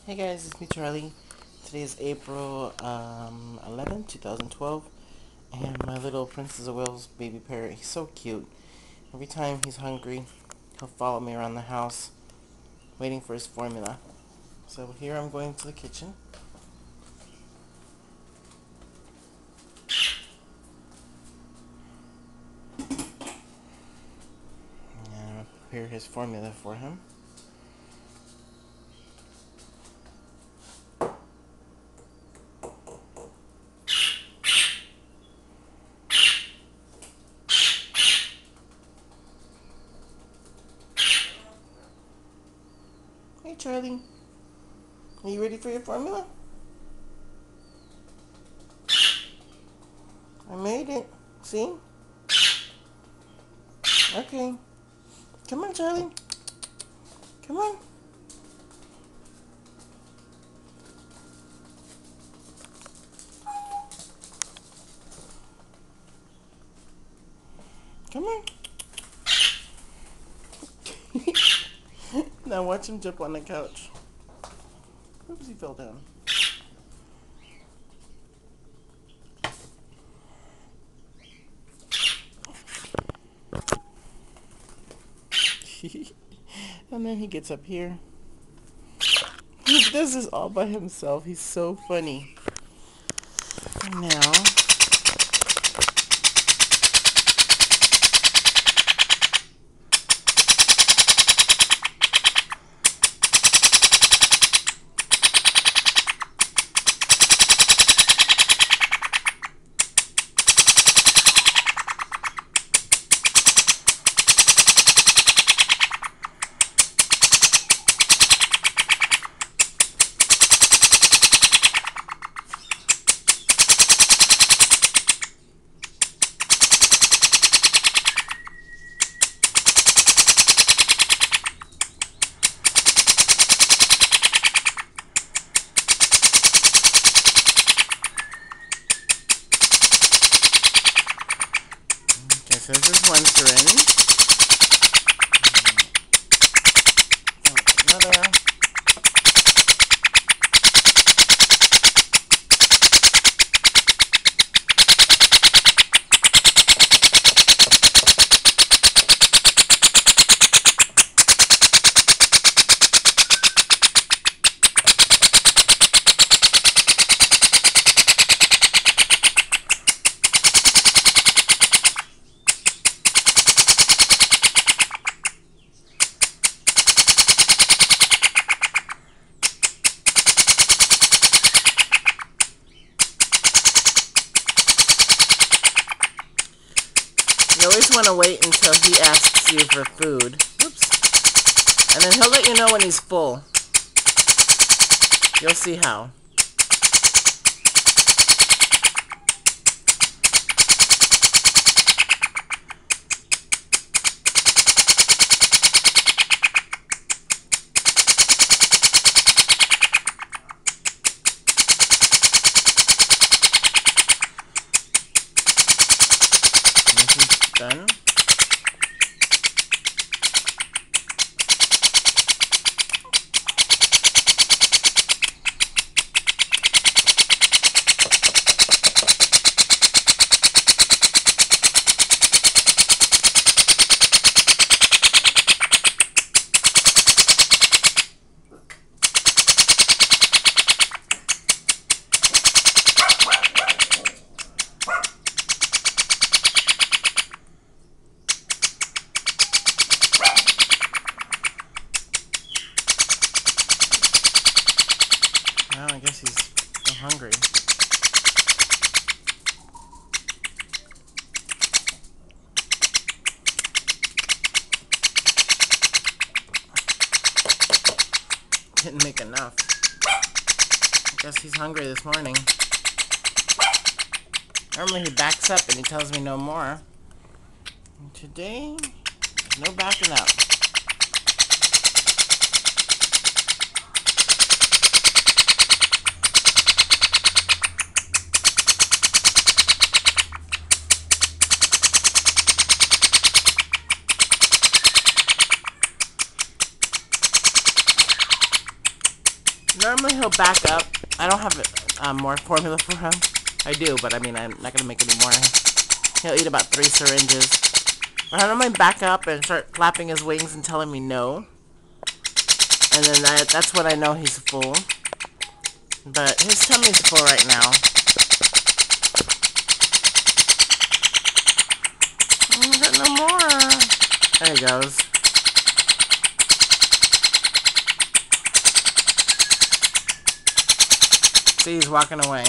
Hey guys, it's me Charlie. Today is April 11, 2012, and my little Princess of Wales baby parrot, he's so cute. Every time he's hungry, he'll follow me around the house, waiting for his formula. So here I'm going to the kitchen. And I'll prepare his formula for him. Hey Charlie, are you ready for your formula? I made it. See? Okay. Come on, Charlie. Come on. Come on. Now watch him jump on the couch. Oops, he fell down. And then he gets up here. He does this all by himself. He's so funny. And now, so this is one syringe. Another. You always want to wait until he asks you for food. Oops. And then he'll let you know when he's full. You'll see how. Done. Well, I guess he's so hungry. Didn't make enough. I guess he's hungry this morning. Normally he backs up and he tells me no more. And today, no backing up. Normally he'll back up. I don't have more formula for him. I do, but I mean, I'm not gonna make any more. He'll eat about 3 syringes. I normally back up and start flapping his wings and telling me no. And then that's when I know he's full. But his tummy's full right now. I got no more. There he goes. See, he's walking away.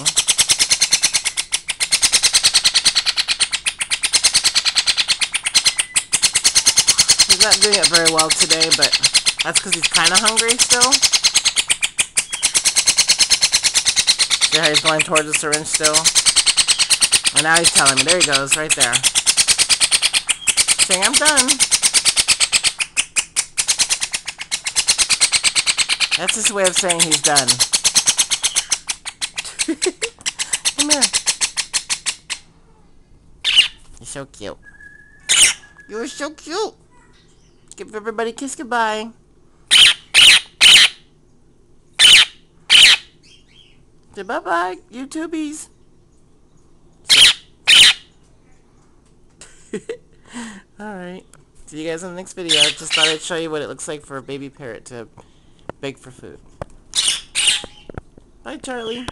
He's not doing it very well today, but that's because he's kind of hungry still. See how he's going towards the syringe still? And now he's telling me. There he goes, right there. Saying, I'm done. That's his way of saying he's done. Come here. You're so cute. You're so cute. Give everybody a kiss goodbye. Say bye-bye, YouTubies. Alright. See you guys in the next video. I just thought I'd show you what it looks like for a baby parrot to beg for food. Bye, Charlie.